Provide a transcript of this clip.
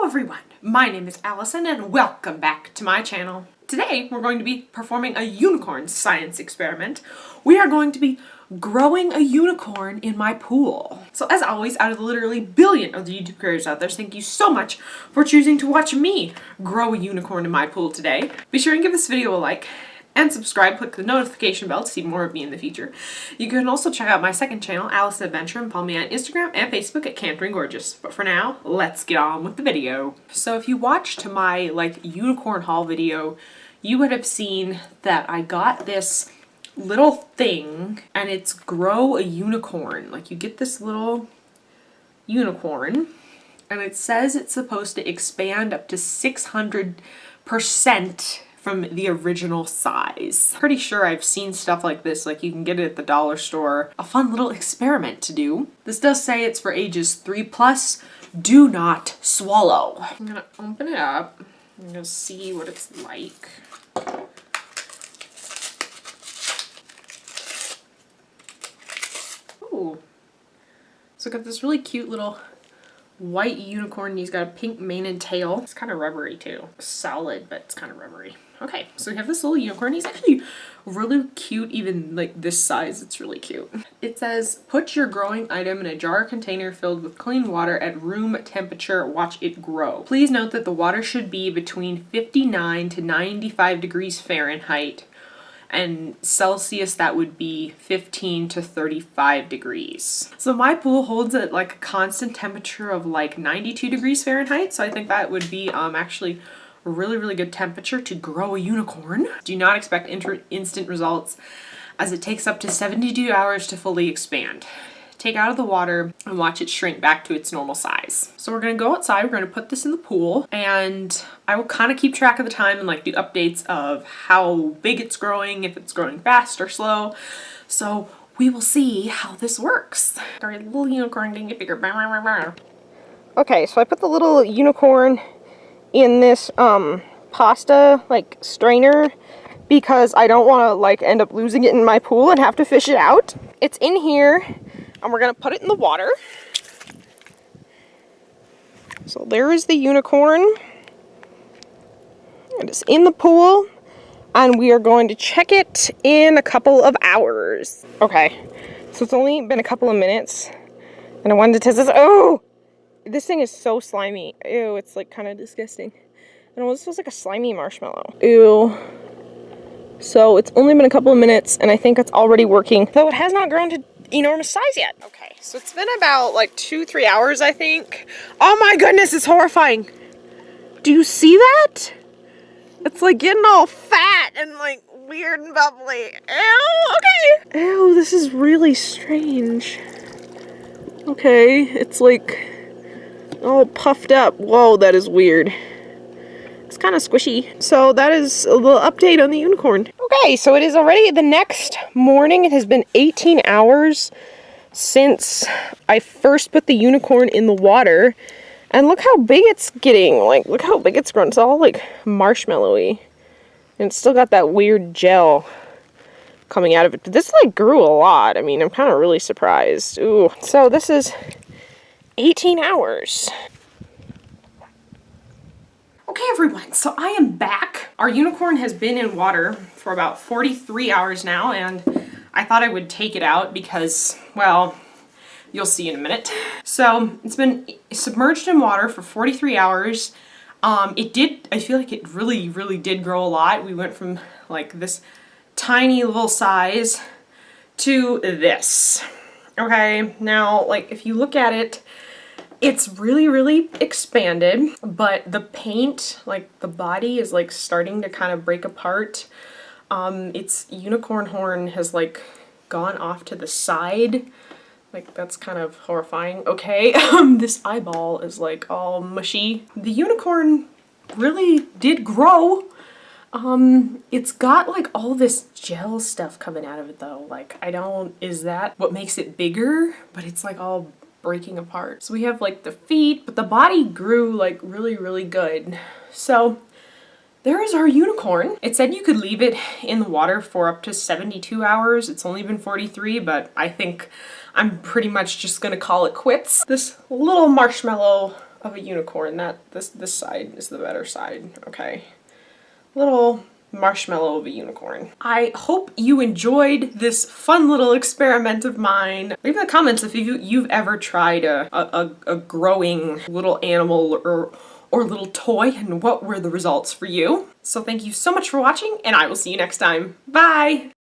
everyone, my name is Allison and welcome back to my channel. Today we're going to be performing a unicorn science experiment. We are going to be growing a unicorn in my pool. So as always, out of the literally billion of the YouTube creators out there, thank you so much for choosing to watch me grow a unicorn in my pool today. Be sure and give this video a like and subscribe, click the notification bell to see more of me in the future. You can also check out my second channel, Allison Adventure, and follow me on Instagram and Facebook at Camping Gorgeous. But for now, let's get on with the video. So if you watched my unicorn haul video, you would have seen that I got this little thing and it's grow a unicorn. Like you get this little unicorn and it says it's supposed to expand up to 600% from the original size. Pretty sure I've seen stuff like this, like you can get it at the dollar store. A fun little experiment to do. This does say it's for ages 3+. Do not swallow. I'm gonna open it up. I'm gonna see what it's like. Ooh. So I got this really cute little white unicorn. He's got a pink mane and tail. It's kind of rubbery too. Solid, but it's kind of rubbery. Okay, so we have this little unicorn. He's actually really cute, even like this size. It's really cute. It says, put your growing item in a jar container filled with clean water at room temperature. Watch it grow. Please note that the water should be between 59 to 95 degrees Fahrenheit. And Celsius, that would be 15 to 35 degrees. So my pool holds at like a constant temperature of like 92 degrees Fahrenheit. So I think that would be actually a really good temperature to grow a unicorn. Do not expect instant results as it takes up to 72 hours to fully expand. Take out of the water and watch it shrink back to its normal size. So we're gonna go outside, we're gonna put this in the pool, and I will kind of keep track of the time and do updates of how big it's growing, if it's growing fast or slow. So we will see how this works. All right, little unicorn didn't get bigger. Okay, so I put the little unicorn in this pasta strainer because I don't want to end up losing it in my pool and have to fish it out. It's in here. And we're going to put it in the water. So there is the unicorn. It is in the pool. And we are going to check it in a couple of hours. Okay. So it's only been a couple of minutes. And I wanted to test this. Oh! This thing is so slimy. Ew, it's kind of disgusting. I know, this feels like a slimy marshmallow. Ew. So it's only been a couple of minutes and I think it's already working. Though it has not grown to enormous size yet. Okay, so it's been about 2-3 hours, I think. Oh my goodness, it's horrifying. Do you see that? It's getting all fat and weird and bubbly. Ew, okay. Ew, this is really strange. Okay, it's all puffed up. Whoa, that is weird. It's kind of squishy. So that is a little update on the unicorn. Okay, so it is already the next morning. It has been 18 hours since I first put the unicorn in the water. And look how big it's getting. Look how big it's grown. It's all marshmallowy. And it's still got that weird gel coming out of it. But this grew a lot. I mean, I'm kind of really surprised. Ooh. So this is 18 hours. Okay everyone, so I am back. Our unicorn has been in water for about 43 hours now, and I thought I would take it out because, well, you'll see in a minute. So it's been submerged in water for 43 hours. I feel like it really did grow a lot. We went from this tiny little size to this. Okay, now if you look at it, it's really expanded, but the paint, the body is starting to kind of break apart. Its unicorn horn has gone off to the side. That's kind of horrifying. Okay, this eyeball is all mushy. The unicorn really did grow. It's got all this gel stuff coming out of it though. Is that what makes it bigger? But it's all breaking apart. So we have the feet, but the body grew really good. So there is our unicorn. It said you could leave it in the water for up to 72 hours. It's only been 43, but I think I'm pretty much just gonna call it quits. This little marshmallow of a unicorn. This side is the better side. Okay. Little marshmallow of a unicorn. I hope you enjoyed this fun little experiment of mine. Leave in the comments if you've ever tried a growing little animal or little toy and what were the results for you. So thank you so much for watching and I will see you next time. Bye!